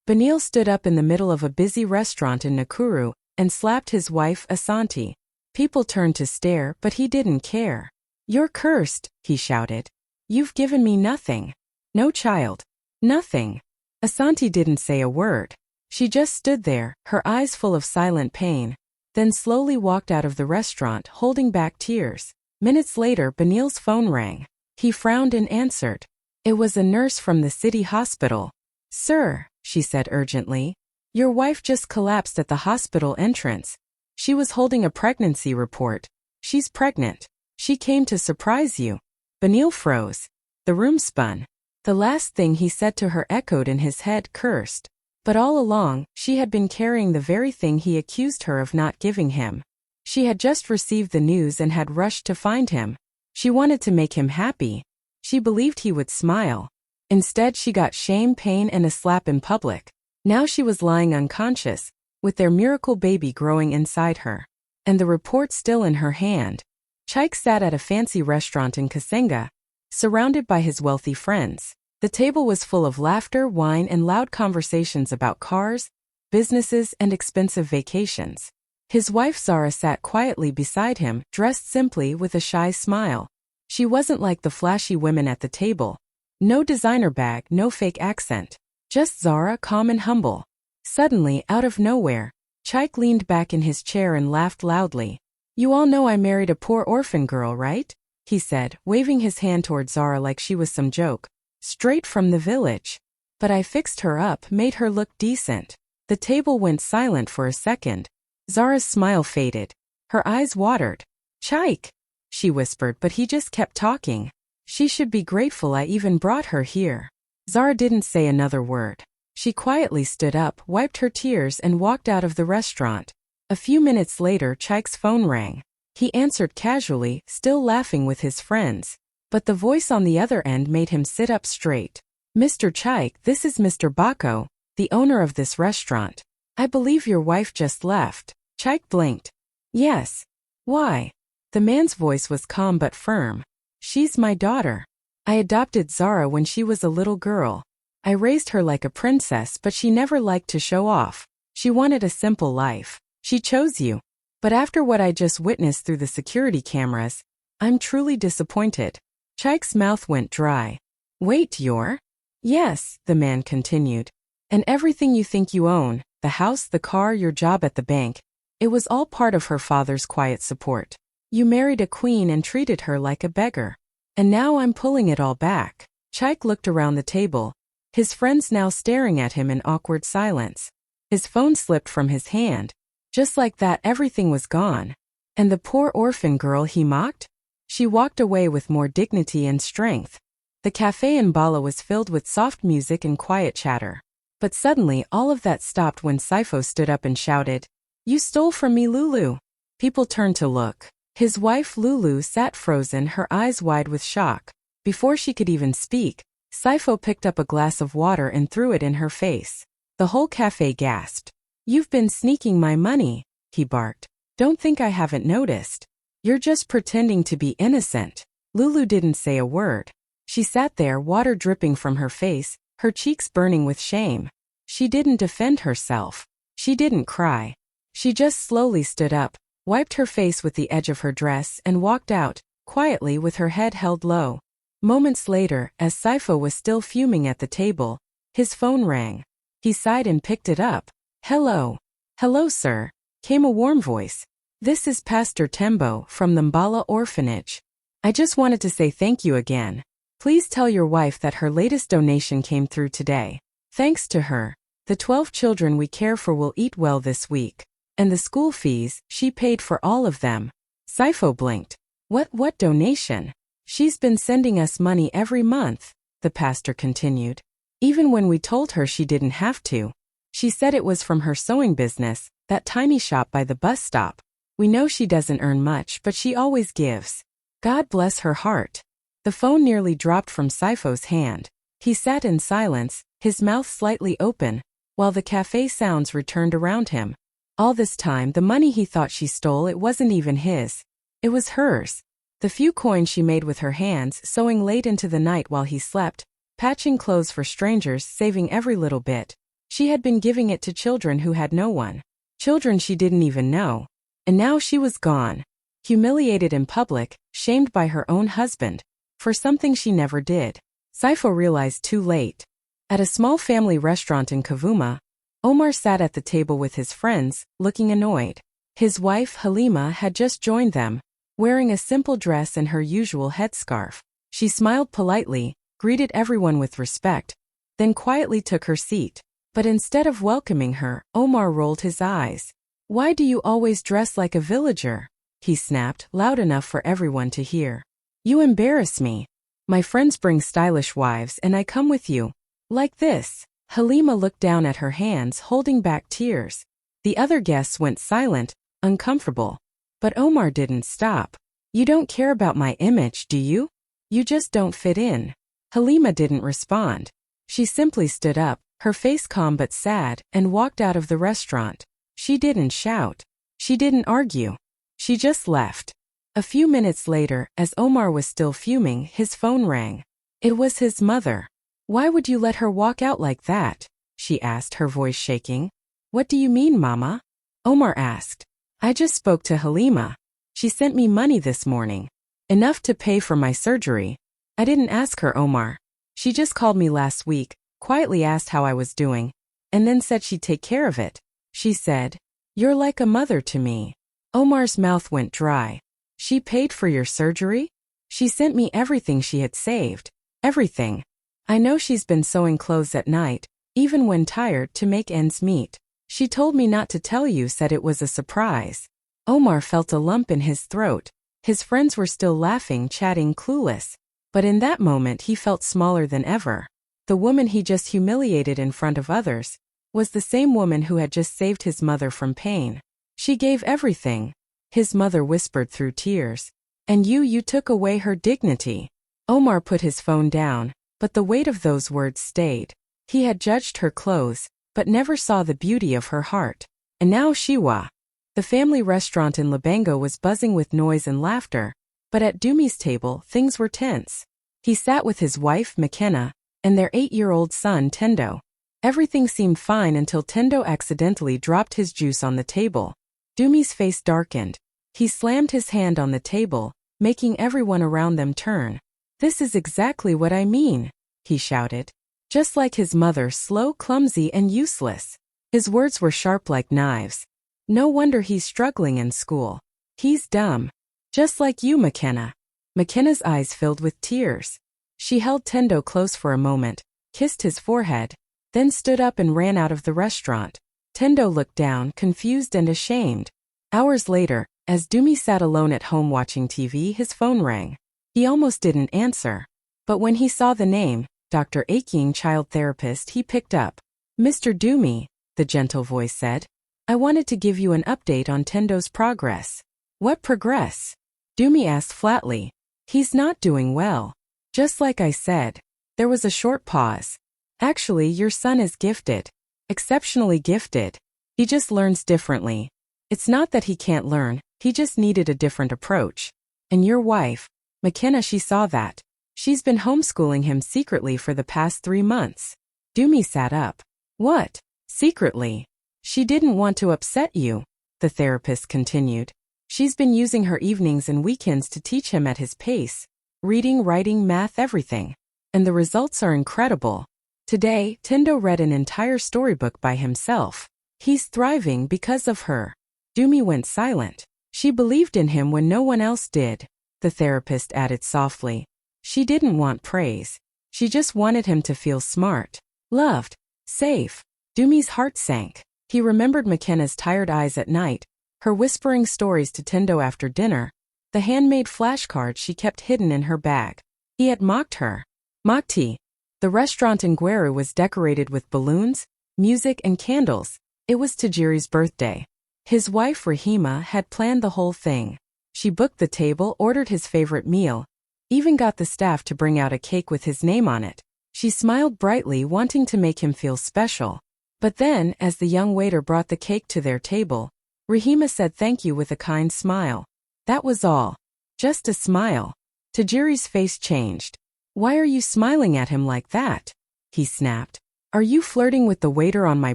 Benil stood up in the middle of a busy restaurant in Nakuru and slapped his wife Asante. People turned to stare, but he didn't care. "You're cursed," he shouted. "You've given me nothing." "No, child. Nothing." Asante didn't say a word. She just stood there, her eyes full of silent pain, then slowly walked out of the restaurant holding back tears. Minutes later, Benil's phone rang. He frowned and answered. It was a nurse from the city hospital. "Sir," she said urgently, "your wife just collapsed at the hospital entrance. She was holding a pregnancy report. She's pregnant. She came to surprise you." Benil froze. The room spun. The last thing he said to her echoed in his head, cursed. But all along, she had been carrying the very thing he accused her of not giving him. She had just received the news and had rushed to find him. She wanted to make him happy. She believed he would smile. Instead, she got shame, pain, and a slap in public. Now she was lying unconscious, with their miracle baby growing inside her. And the report still in her hand. Chaik sat at a fancy restaurant in Kasenga, surrounded by his wealthy friends. The table was full of laughter, wine, and loud conversations about cars, businesses, and expensive vacations. His wife Zara sat quietly beside him, dressed simply with a shy smile. She wasn't like the flashy women at the table. No designer bag, no fake accent. Just Zara, calm and humble. Suddenly, out of nowhere, Chaik leaned back in his chair and laughed loudly. "You all know I married a poor orphan girl, right?" he said, waving his hand toward Zara like she was some joke. "Straight from the village. But I fixed her up, made her look decent." The table went silent for a second. Zara's smile faded. Her eyes watered. "Chaik," she whispered, but he just kept talking. "She should be grateful I even brought her here." Zara didn't say another word. She quietly stood up, wiped her tears, and walked out of the restaurant. A few minutes later, Chaik's phone rang. He answered casually, still laughing with his friends. But the voice on the other end made him sit up straight. "Mr. Chaik, this is Mr. Bako, the owner of this restaurant. I believe your wife just left." Chaik blinked. "Yes. Why?" The man's voice was calm but firm. "She's my daughter. I adopted Zara when she was a little girl. I raised her like a princess, but she never liked to show off. She wanted a simple life. She chose you. But after what I just witnessed through the security cameras, I'm truly disappointed." Chaik's mouth went dry. "Wait, you're?" "Yes," the man continued. "And everything you think you own, the house, the car, your job at the bank, it was all part of her father's quiet support. You married a queen and treated her like a beggar. And now I'm pulling it all back." Chaik looked around the table, his friends now staring at him in awkward silence. His phone slipped from his hand. Just like that, everything was gone. And the poor orphan girl he mocked? She walked away with more dignity and strength. The cafe in Bala was filled with soft music and quiet chatter. But suddenly, all of that stopped when Saifo stood up and shouted, "You stole from me, Lulu." People turned to look. His wife Lulu sat frozen, her eyes wide with shock. Before she could even speak, Saifo picked up a glass of water and threw it in her face. The whole cafe gasped. "You've been sneaking my money," he barked. "Don't think I haven't noticed. You're just pretending to be innocent." Lulu didn't say a word. She sat there, water dripping from her face, her cheeks burning with shame. She didn't defend herself. She didn't cry. She just slowly stood up, wiped her face with the edge of her dress, and walked out, quietly with her head held low. Moments later, as Saifo was still fuming at the table, his phone rang. He sighed and picked it up. "Hello." "Hello, sir," came a warm voice. "This is Pastor Tembo from the Mbala orphanage. I just wanted to say thank you again. Please tell your wife that her latest donation came through today. Thanks to her, the 12 children we care for will eat well this week. And the school fees, she paid for all of them." Saifo blinked. What donation?" "She's been sending us money every month," the pastor continued. "Even when we told her she didn't have to. She said it was from her sewing business, that tiny shop by the bus stop. We know she doesn't earn much, but she always gives. God bless her heart." The phone nearly dropped from Saifo's hand. He sat in silence, his mouth slightly open, while the cafe sounds returned around him. All this time, the money he thought she stole, it wasn't even his. It was hers. The few coins she made with her hands, sewing late into the night while he slept, patching clothes for strangers, saving every little bit. She had been giving it to children who had no one. Children she didn't even know. And now she was gone. Humiliated in public, shamed by her own husband, for something she never did. Saifo realized too late. At a small family restaurant in Kavuma, Omar sat at the table with his friends, looking annoyed. His wife, Halima, had just joined them, wearing a simple dress and her usual headscarf. She smiled politely, greeted everyone with respect, then quietly took her seat. But instead of welcoming her, Omar rolled his eyes. "Why do you always dress like a villager?" he snapped, loud enough for everyone to hear. "You embarrass me. My friends bring stylish wives and I come with you. Like this." Halima looked down at her hands, holding back tears. The other guests went silent, uncomfortable. But Omar didn't stop. "You don't care about my image, do you? You just don't fit in." Halima didn't respond. She simply stood up, her face calm but sad, and walked out of the restaurant. She didn't shout. She didn't argue. She just left. A few minutes later, as Omar was still fuming, his phone rang. It was his mother. "Why would you let her walk out like that?" she asked, her voice shaking. "What do you mean, Mama?" Omar asked. "I just spoke to Halima. She sent me money this morning. Enough to pay for my surgery. I didn't ask her, Omar. She just called me last week, quietly asked how I was doing, and then said she'd take care of it. She said, 'You're like a mother to me.'" Omar's mouth went dry. "She paid for your surgery? She sent me everything she had saved. Everything. I know she's been sewing clothes at night, even when tired, to make ends meet. She told me not to tell you, said it was a surprise." Omar felt a lump in his throat. His friends were still laughing, chatting, clueless. But in that moment he felt smaller than ever. The woman he just humiliated in front of others was the same woman who had just saved his mother from pain. "She gave everything," his mother whispered through tears. "And you took away her dignity." Omar put his phone down, but the weight of those words stayed. He had judged her clothes, but never saw the beauty of her heart. And now Shiwa. The family restaurant in Lubango was buzzing with noise and laughter, but at Dumi's table things were tense. He sat with his wife, McKenna, and their 8-year-old son, Tendo. Everything seemed fine until Tendo accidentally dropped his juice on the table. Dumi's face darkened. He slammed his hand on the table, making everyone around them turn. "This is exactly what I mean," he shouted. Just like his mother, slow, clumsy, and useless. His words were sharp like knives. "No wonder he's struggling in school. He's dumb. Just like you, McKenna." McKenna's eyes filled with tears. She held Tendo close for a moment, kissed his forehead, then stood up and ran out of the restaurant. Tendo looked down, confused and ashamed. Hours later, as Dumi sat alone at home watching TV, his phone rang. He almost didn't answer. But when he saw the name, Dr. Aking, child therapist, he picked up. "Mr. Dumi," the gentle voice said, "I wanted to give you an update on Tendo's progress." "What progress?" Dumi asked flatly. "He's not doing well. Just like I said." There was a short pause. "Actually, your son is gifted. Exceptionally gifted. He just learns differently. It's not that he can't learn, he just needed a different approach. And your wife, McKenna, she saw that. She's been homeschooling him secretly for the past 3 months." Dumi sat up. "What? Secretly?" "She didn't want to upset you," the therapist continued. "She's been using her evenings and weekends to teach him at his pace. Reading, writing, math, everything. And the results are incredible. Today, Tendo read an entire storybook by himself. He's thriving because of her." Dumi went silent. "She believed in him when no one else did," the therapist added softly. "She didn't want praise. She just wanted him to feel smart, loved, safe." Dumi's heart sank. He remembered McKenna's tired eyes at night, her whispering stories to Tendo after dinner, the handmade flashcards she kept hidden in her bag. He had mocked her. Makti. The restaurant in Gweru was decorated with balloons, music, and candles. It was Tajiri's birthday. His wife, Rahima, had planned the whole thing. She booked the table, ordered his favorite meal, even got the staff to bring out a cake with his name on it. She smiled brightly, wanting to make him feel special. But then, as the young waiter brought the cake to their table, Rahima said thank you with a kind smile. That was all. Just a smile. Tajiri's face changed. "Why are you smiling at him like that?" he snapped. Are you flirting with the waiter on my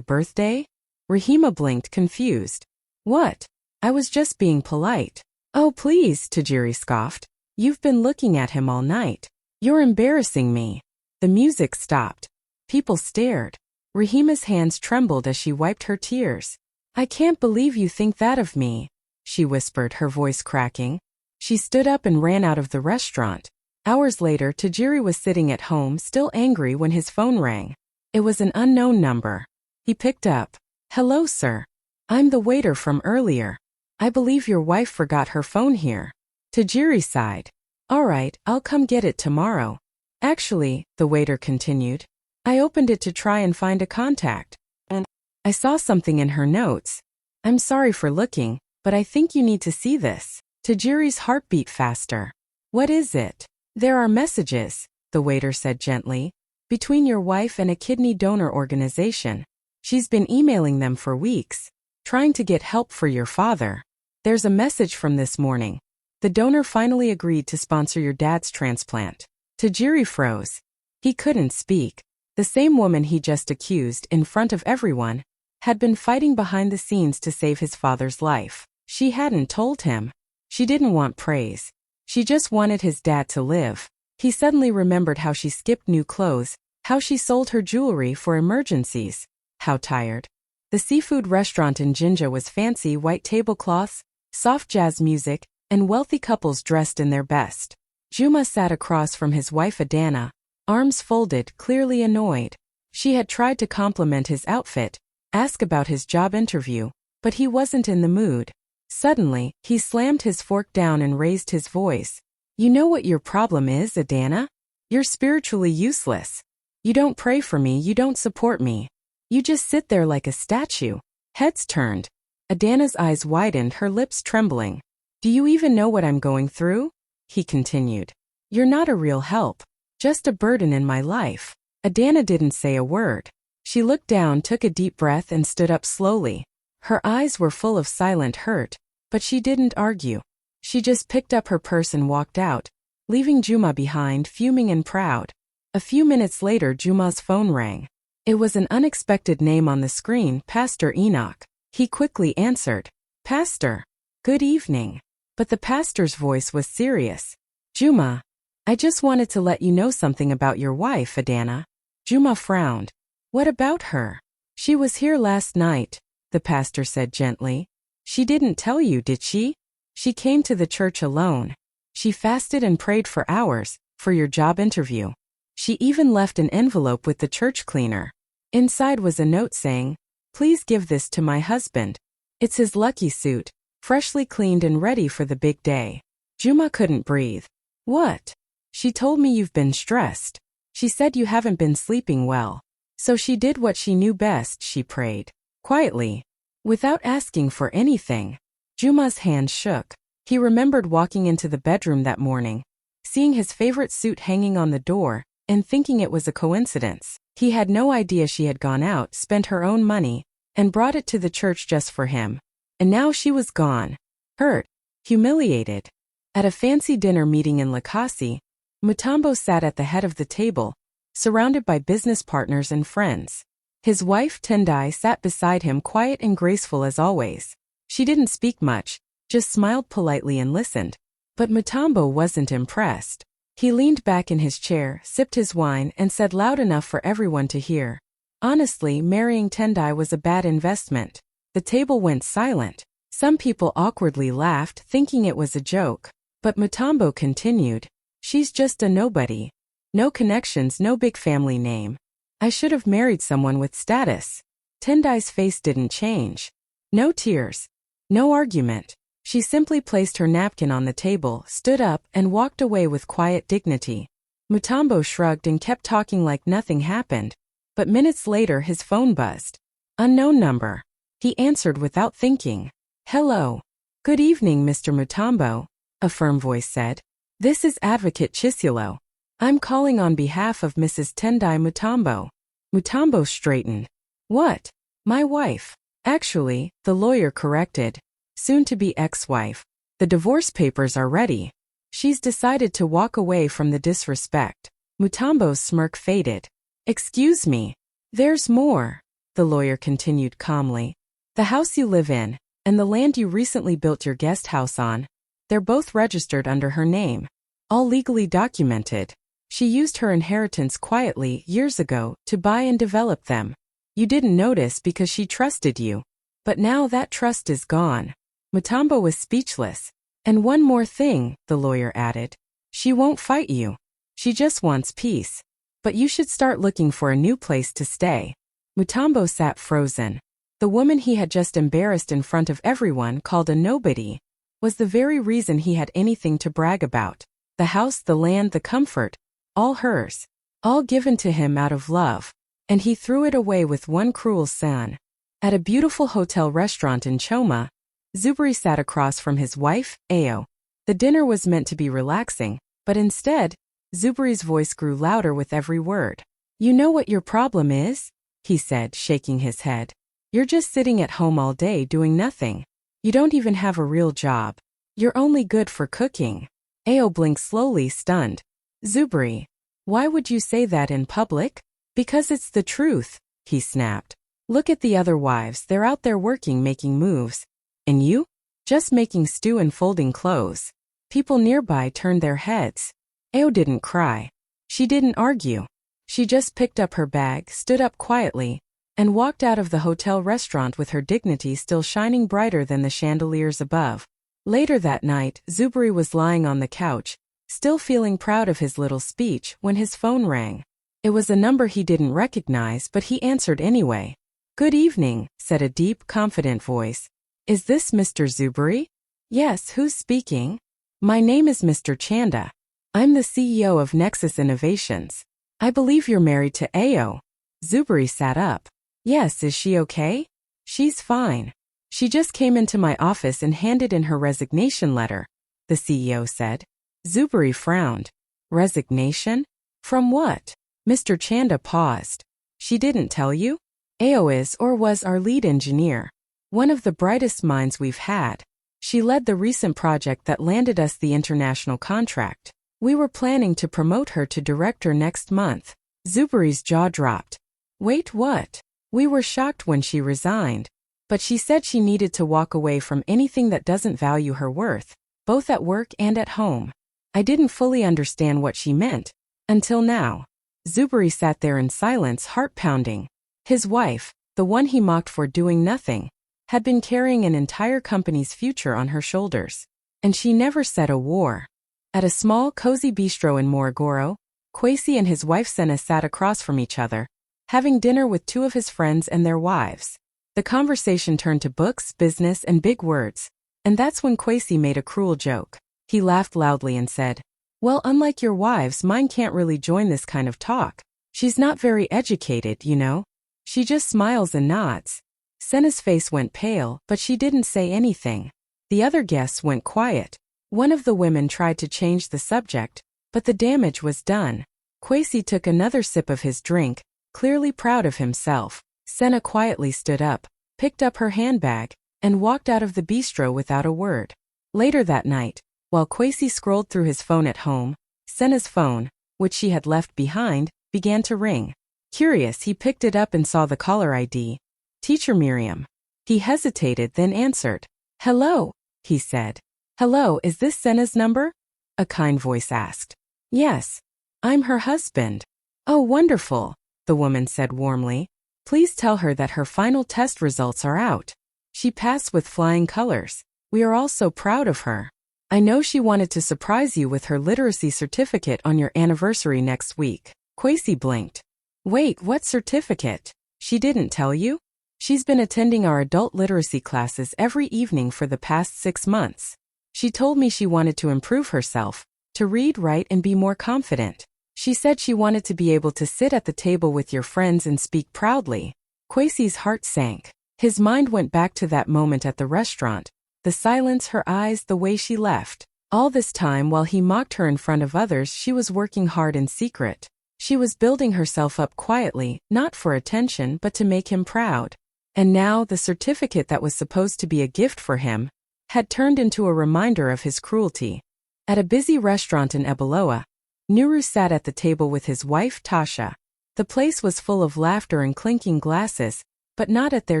birthday? Rahima blinked, confused. What? I was just being polite. Oh please, Tajiri scoffed. You've been looking at him all night. You're embarrassing me. The music stopped. People stared. Rahima's hands trembled as she wiped her tears. I can't believe you think that of me, she whispered, her voice cracking. She stood up and ran out of the restaurant. Hours later, Tajiri was sitting at home, still angry, when his phone rang. It was an unknown number. He picked up. Hello, sir. I'm the waiter from earlier. I believe your wife forgot her phone here. Tajiri sighed. All right, I'll come get it tomorrow. Actually, the waiter continued, I opened it to try and find a contact, and I saw something in her notes. I'm sorry for looking, but I think you need to see this. Tajiri's heart beat faster. What is it? There are messages, the waiter said gently, between your wife and a kidney donor organization. She's been emailing them for weeks, trying to get help for your father. There's a message from this morning. The donor finally agreed to sponsor your dad's transplant. Tajiri froze. He couldn't speak. The same woman he just accused in front of everyone had been fighting behind the scenes to save his father's life. She hadn't told him. She didn't want praise. She just wanted his dad to live. He suddenly remembered how she skipped new clothes, how she sold her jewelry for emergencies. How tired. The seafood restaurant in Jinja was fancy white tablecloths, soft jazz music, and wealthy couples dressed in their best. Juma sat across from his wife Adana, arms folded, clearly annoyed. She had tried to compliment his outfit, ask about his job interview, but he wasn't in the mood. Suddenly, he slammed his fork down and raised his voice. You know what your problem is, Adana? You're spiritually useless. You don't pray for me, you don't support me. You just sit there like a statue. Heads turned. Adana's eyes widened, her lips trembling. Do you even know what I'm going through? He continued. You're not a real help. Just a burden in my life. Adana didn't say a word. She looked down, took a deep breath, and stood up slowly. Her eyes were full of silent hurt, but she didn't argue. She just picked up her purse and walked out, leaving Juma behind, fuming and proud. A few minutes later, Juma's phone rang. It was an unexpected name on the screen, Pastor Enoch. He quickly answered. Pastor. Good evening. But the pastor's voice was serious. Juma. I just wanted to let you know something about your wife, Adana. Juma frowned. What about her? She was here last night, the pastor said gently. She didn't tell you, did she? She came to the church alone. She fasted and prayed for hours, for your job interview. She even left an envelope with the church cleaner. Inside was a note saying, Please give this to my husband. It's his lucky suit, freshly cleaned and ready for the big day. Juma couldn't breathe. What? She told me you've been stressed. She said you haven't been sleeping well. So she did what she knew best, she prayed. Quietly. Without asking for anything. Juma's hand shook. He remembered walking into the bedroom that morning, seeing his favorite suit hanging on the door, and thinking it was a coincidence. He had no idea she had gone out, spent her own money, and brought it to the church just for him. And now she was gone. Hurt. Humiliated. At a fancy dinner meeting in Lakasi, Mutombo sat at the head of the table, surrounded by business partners and friends. His wife Tendai sat beside him, quiet and graceful as always. She didn't speak much, just smiled politely and listened. But Mutombo wasn't impressed. He leaned back in his chair, sipped his wine, and said loud enough for everyone to hear. Honestly, marrying Tendai was a bad investment. The table went silent. Some people awkwardly laughed, thinking it was a joke. But Mutombo continued. She's just a nobody. No connections, no big family name. I should have married someone with status. Tendai's face didn't change. No tears. No argument. She simply placed her napkin on the table, stood up, and walked away with quiet dignity. Mutombo shrugged and kept talking like nothing happened. But minutes later his phone buzzed. Unknown number. He answered without thinking. Hello. Good evening, Mr. Mutombo, a firm voice said. This is Advocate Chisulo. I'm calling on behalf of Mrs. Tendai Mutombo. Mutombo straightened. What? My wife. Actually, the lawyer corrected. Soon-to-be ex-wife. The divorce papers are ready. She's decided to walk away from the disrespect. Mutombo's smirk faded. Excuse me. There's more, the lawyer continued calmly. The house you live in, and the land you recently built your guest house on, they're both registered under her name. All legally documented. She used her inheritance quietly years ago to buy and develop them. You didn't notice because she trusted you. But now that trust is gone. Mutombo was speechless. And one more thing, the lawyer added. She won't fight you. She just wants peace. But you should start looking for a new place to stay. Mutombo sat frozen. The woman he had just embarrassed in front of everyone, called a nobody, was the very reason he had anything to brag about. The house, the land, the comfort, all hers. All given to him out of love. And he threw it away with one cruel sin. At a beautiful hotel restaurant in Choma, Zubri sat across from his wife, Ao. The dinner was meant to be relaxing, but instead, Zubri's voice grew louder with every word. You know what your problem is? He said, shaking his head. You're just sitting at home all day doing nothing. You don't even have a real job. You're only good for cooking. Ao blinked slowly, stunned. Zubri, why would you say that in public? Because it's the truth, he snapped. Look at the other wives, they're out there working, making moves. And you? Just making stew and folding clothes. People nearby turned their heads. Ao didn't cry. She didn't argue. She just picked up her bag, stood up quietly, and walked out of the hotel restaurant with her dignity still shining brighter than the chandeliers above. Later that night, Zubri was lying on the couch, still feeling proud of his little speech, when his phone rang. It was a number he didn't recognize, but he answered anyway. Good evening, said a deep, confident voice. Is this Mr. Zubri? Yes, who's speaking? My name is Mr. Chanda. I'm the CEO of Nexus Innovations. I believe you're married to Ao. Zubri sat up. Yes, is she okay? She's fine. She just came into my office and handed in her resignation letter, the CEO said. Zubri frowned. Resignation? From what? Mr. Chanda paused. She didn't tell you? Ao is or was our lead engineer. One of the brightest minds we've had. She led the recent project that landed us the international contract. We were planning to promote her to director next month. Zubri's jaw dropped. Wait, what? We were shocked when she resigned. But she said she needed to walk away from anything that doesn't value her worth, both at work and at home. I didn't fully understand what she meant. Until now. Zubri sat there in silence, heart pounding. His wife, the one he mocked for doing nothing, had been carrying an entire company's future on her shoulders. And she never said a war. At a small, cozy bistro in Morogoro, Kwesi and his wife Senna sat across from each other, having dinner with two of his friends and their wives. The conversation turned to books, business, and big words. And that's when Kwesi made a cruel joke. He laughed loudly and said, well, unlike your wives, mine can't really join this kind of talk. She's not very educated, you know. She just smiles and nods. Senna's face went pale, but she didn't say anything. The other guests went quiet. One of the women tried to change the subject, but the damage was done. Kwesi took another sip of his drink, clearly proud of himself. Senna quietly stood up, picked up her handbag, and walked out of the bistro without a word. Later that night, while Kwesi scrolled through his phone at home, Senna's phone, which she had left behind, began to ring. Curious, he picked it up and saw the caller ID. Teacher Miriam. He hesitated, then answered. Hello, he said. Hello, is this Senna's number? A kind voice asked. Yes. I'm her husband. Oh, wonderful, the woman said warmly. Please tell her that her final test results are out. She passed with flying colors. We are all so proud of her. I know she wanted to surprise you with her literacy certificate on your anniversary next week. Kwesi blinked. Wait, what certificate? She didn't tell you? She's been attending our adult literacy classes every evening for the past 6 months. She told me she wanted to improve herself, to read, write, and be more confident. She said she wanted to be able to sit at the table with your friends and speak proudly. Kwesi's heart sank. His mind went back to that moment at the restaurant. The silence, her eyes, the way she left. All this time while he mocked her in front of others, she was working hard in secret. She was building herself up quietly, not for attention but to make him proud. And now the certificate that was supposed to be a gift for him had turned into a reminder of his cruelty. At a busy restaurant in Ebeloa, Nuru sat at the table with his wife Tasha. The place was full of laughter and clinking glasses, but not at their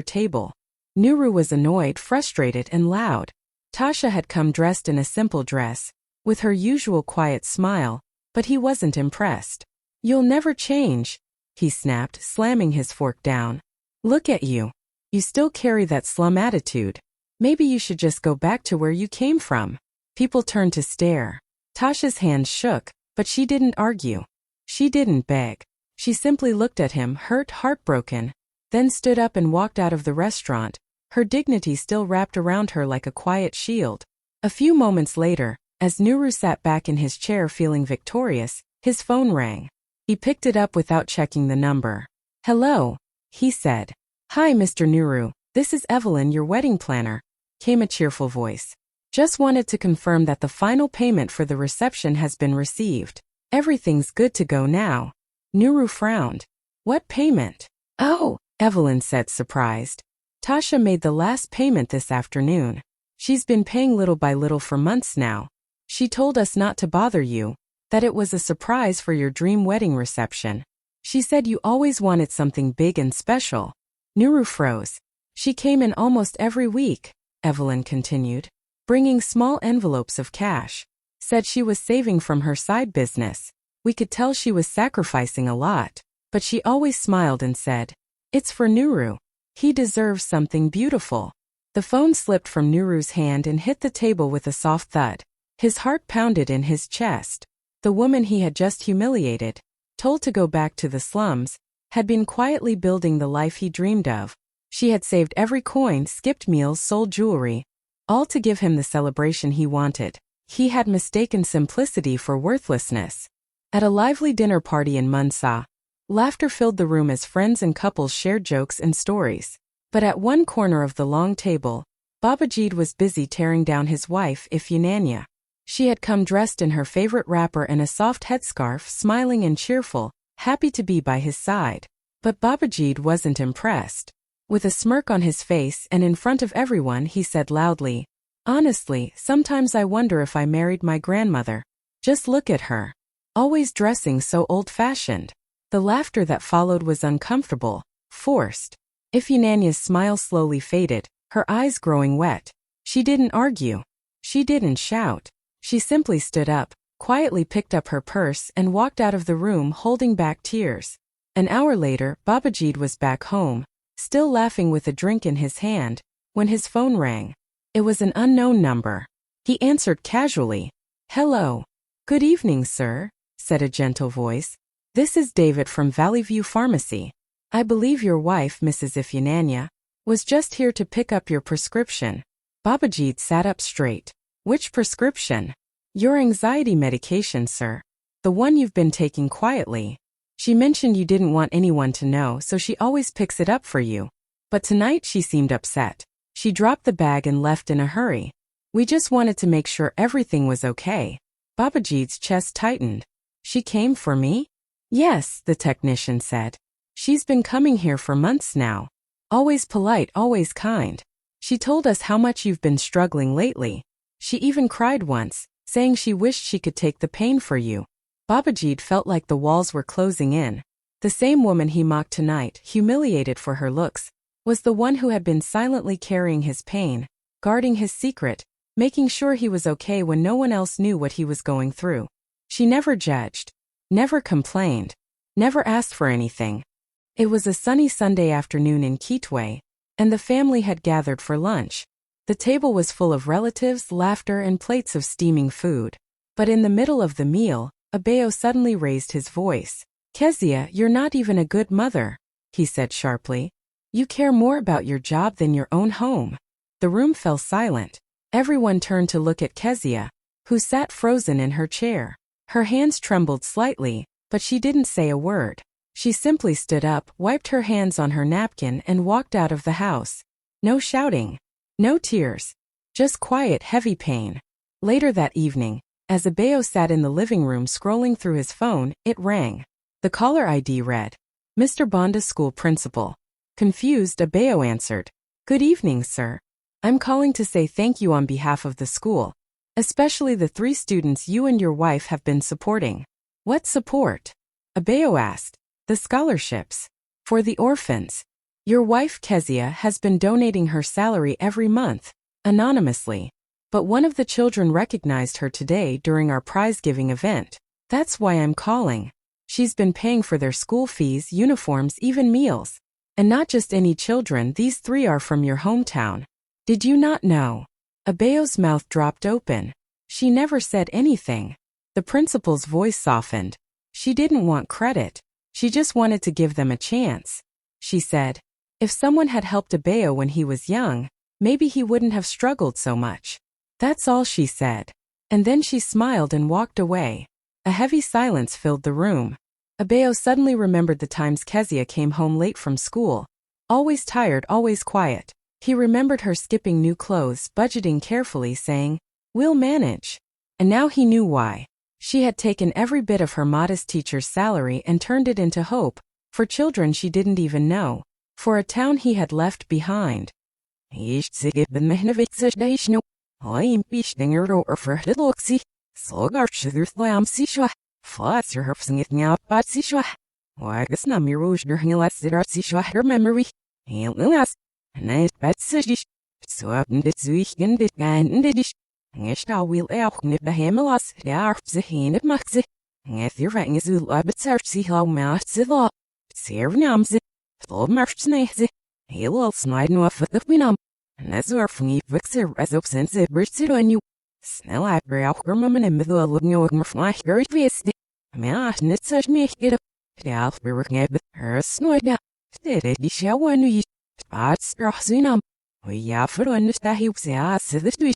table. Nuru was annoyed, frustrated, and loud. Tasha had come dressed in a simple dress, with her usual quiet smile, but he wasn't impressed. "You'll never change," he snapped, slamming his fork down. "Look at you. You still carry that slum attitude. Maybe you should just go back to where you came from." People turned to stare. Tasha's hands shook, but she didn't argue. She didn't beg. She simply looked at him, hurt, heartbroken, then stood up and walked out of the restaurant, her dignity still wrapped around her like a quiet shield. A few moments later, as Nuru sat back in his chair feeling victorious, his phone rang. He picked it up without checking the number. "Hello," he said. "Hi, Mr. Nuru, this is Evelyn, your wedding planner," came a cheerful voice. "Just wanted to confirm that the final payment for the reception has been received. Everything's good to go now." Nuru frowned. "What payment?" "Oh," Evelyn said, surprised. "Tasha made the last payment this afternoon. She's been paying little by little for months now. She told us not to bother you, that it was a surprise for your dream wedding reception. She said you always wanted something big and special." Nuru froze. "She came in almost every week," Evelyn continued, "bringing small envelopes of cash. Said she was saving from her side business. We could tell she was sacrificing a lot, but she always smiled and said, 'It's for Nuru. He deserves something beautiful.'" The phone slipped from Nuru's hand and hit the table with a soft thud. His heart pounded in his chest. The woman he had just humiliated, told to go back to the slums, had been quietly building the life he dreamed of. She had saved every coin, skipped meals, sold jewelry, all to give him the celebration he wanted. He had mistaken simplicity for worthlessness. At a lively dinner party in Munsa, laughter filled the room as friends and couples shared jokes and stories. But at one corner of the long table, Babajid was busy tearing down his wife, Ifyunanya. She had come dressed in her favorite wrapper and a soft headscarf, smiling and cheerful, happy to be by his side. But Babajid wasn't impressed. With a smirk on his face and in front of everyone, he said loudly, "Honestly, sometimes I wonder if I married my grandmother. Just look at her. Always dressing so old-fashioned." The laughter that followed was uncomfortable, forced. Ifyunanya's smile slowly faded, her eyes growing wet. She didn't argue. She didn't shout. She simply stood up, quietly picked up her purse and walked out of the room holding back tears. An hour later, Babajid was back home, still laughing with a drink in his hand, when his phone rang. It was an unknown number. He answered casually. "Hello. Good evening, sir," said a gentle voice. "This is David from Valley View Pharmacy. I believe your wife, Mrs. Ifyunanya, was just here to pick up your prescription." Babajid sat up straight. "Which prescription?" "Your anxiety medication, sir. The one you've been taking quietly. She mentioned you didn't want anyone to know, so she always picks it up for you. But tonight she seemed upset. She dropped the bag and left in a hurry. We just wanted to make sure everything was okay." Babajid's chest tightened. "She came for me?" "Yes," the technician said. "She's been coming here for months now. Always polite, always kind. She told us how much you've been struggling lately. She even cried once, saying she wished she could take the pain for you." Babajid felt like the walls were closing in. The same woman he mocked tonight, humiliated for her looks, was the one who had been silently carrying his pain, guarding his secret, making sure he was okay when no one else knew what he was going through. She never judged, never complained, never asked for anything. It was a sunny Sunday afternoon in Kitwe, and the family had gathered for lunch. The table was full of relatives, laughter, and plates of steaming food. But in the middle of the meal, Abayo suddenly raised his voice. "Kezia, you're not even a good mother," he said sharply. "You care more about your job than your own home." The room fell silent. Everyone turned to look at Kezia, who sat frozen in her chair. Her hands trembled slightly, but she didn't say a word. She simply stood up, wiped her hands on her napkin and walked out of the house. No shouting. No tears. Just quiet, heavy pain. Later that evening, as Abayo sat in the living room scrolling through his phone, it rang. The caller ID read, "Mr. Bonda's school principal." Confused, Abayo answered, "Good evening, sir. I'm calling to say thank you on behalf of the school, especially the 3 students you and your wife have been supporting." "What support?" Abayo asked. The scholarships. For the orphans. Your wife Kezia has been donating her salary every month, anonymously. But one of the children recognized her today during our prize-giving event. That's why I'm calling. She's been paying for their school fees, uniforms, even meals. And not just any children, these 3 are from your hometown. Did you not know? Abeo's mouth dropped open. She never said anything. The principal's voice softened. She didn't want credit. She just wanted to give them a chance. She said, if someone had helped Abeo when he was young, maybe he wouldn't have struggled so much. That's all she said. And then she smiled and walked away. A heavy silence filled the room. Abeo suddenly remembered the times Kezia came home late from school. Always tired, always quiet. He remembered her skipping new clothes, budgeting carefully, saying, we'll manage. And now he knew why. She had taken every bit of her modest teacher's salary and turned it into hope, for children she didn't even know, for a town he had left behind. Ngesta wil auch nicht behemelas, der sich hinet macht sie. Ngethir wegen zu labetsart sie hau macht sie la. Sehr namse. Flo macht sie. Heel snide no for the winam. Nezor fungi vixer as of sense birds on you. Snell I brauch germmen in middle of looking over my very face. Macht nicht such mich get up. Der auf bewirken her snoida. Stede die schau nu ich. Spats rachsinam. Ja für uns da hilft ja sich durch.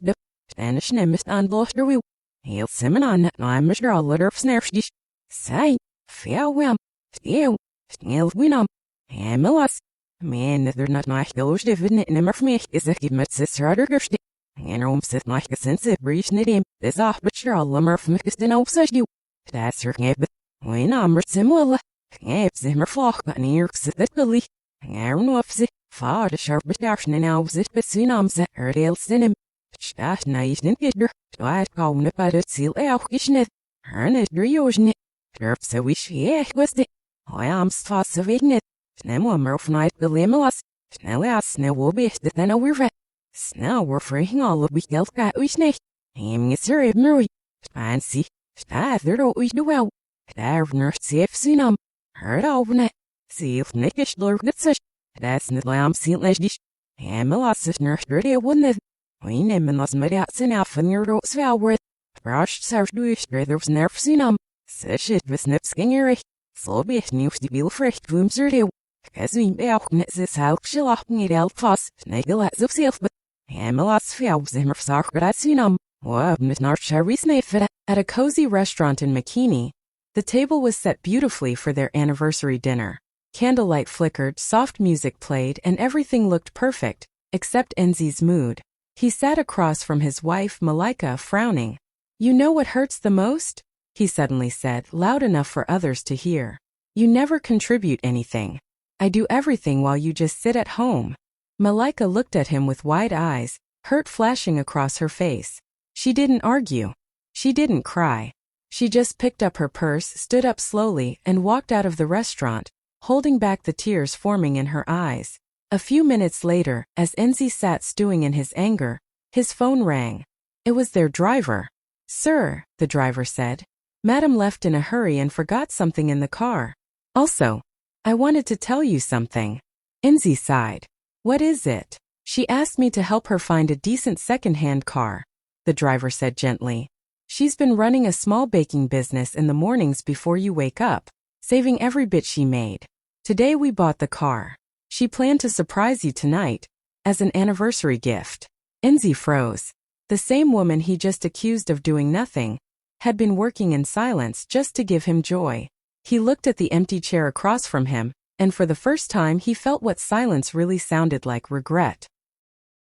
Spanish nemist an lochter wheel. Heel simon on it, I'm Mr. All litter of snarfstish. Say, farewell, stew, snail winum, hamilas. Man, they're not nice goes dividend nimmer for me, is a give met sister other gersti. And room sit like a sense of breach knit him, this off but sure all lumber from Mixton Opsage you. That's her gabit. When I'm similar, gab zimmer flock, but near sit billy. Aaron wopsy, far the sharp dartion and elves it, but soon I'm set her tail sin him. Staat neisnen gitter, dwaat kaune par het ziel auch geschnit. Hernet drioosnit. Derp so wish je was dit. Hoi amst vast wegen it. Snem wammer of night belemelas. Snel as snel will be dit then over vet. Snel we're freeing all of we geld gat wish nicht. Hem is er ibnuri. Fancy. Staat er do wish do well. Daar nurst safe sinam. Herd over net. Seal nickish lurk dit such. That's net lam seal nesdish. Hemelas is nurst dirty wouldn't. We nemen as mediatsen af en your rots valworth. Brashed sarf duist there's nerf sinam. Such it was nipskingerig. So be it news die biel fricht wooms er do. Because we be auch net this help schilachting it elk fast. Snagel at zelf but. Hemelas fjouws immer sargrat sinam. Wab mit nar cherry snafet. At a cozy restaurant in McKinney, the table was set beautifully for their anniversary dinner. Candlelight flickered, soft music played, and everything looked perfect, except Enzi's mood. He sat across from his wife, Malika, frowning. You know what hurts the most? He suddenly said, loud enough for others to hear. You never contribute anything. I do everything while you just sit at home. Malika looked at him with wide eyes, hurt flashing across her face. She didn't argue. She didn't cry. She just picked up her purse, stood up slowly, and walked out of the restaurant, holding back the tears forming in her eyes. A few minutes later, as Enzi sat stewing in his anger, his phone rang. It was their driver. Sir, the driver said. Madam left in a hurry and forgot something in the car. Also, I wanted to tell you something. Enzi sighed. What is it? She asked me to help her find a decent second-hand car, the driver said gently. She's been running a small baking business in the mornings before you wake up, saving every bit she made. Today we bought the car. She planned to surprise you tonight, as an anniversary gift. Enzi froze. The same woman he just accused of doing nothing, had been working in silence just to give him joy. He looked at the empty chair across from him, and for the first time he felt what silence really sounded like: regret.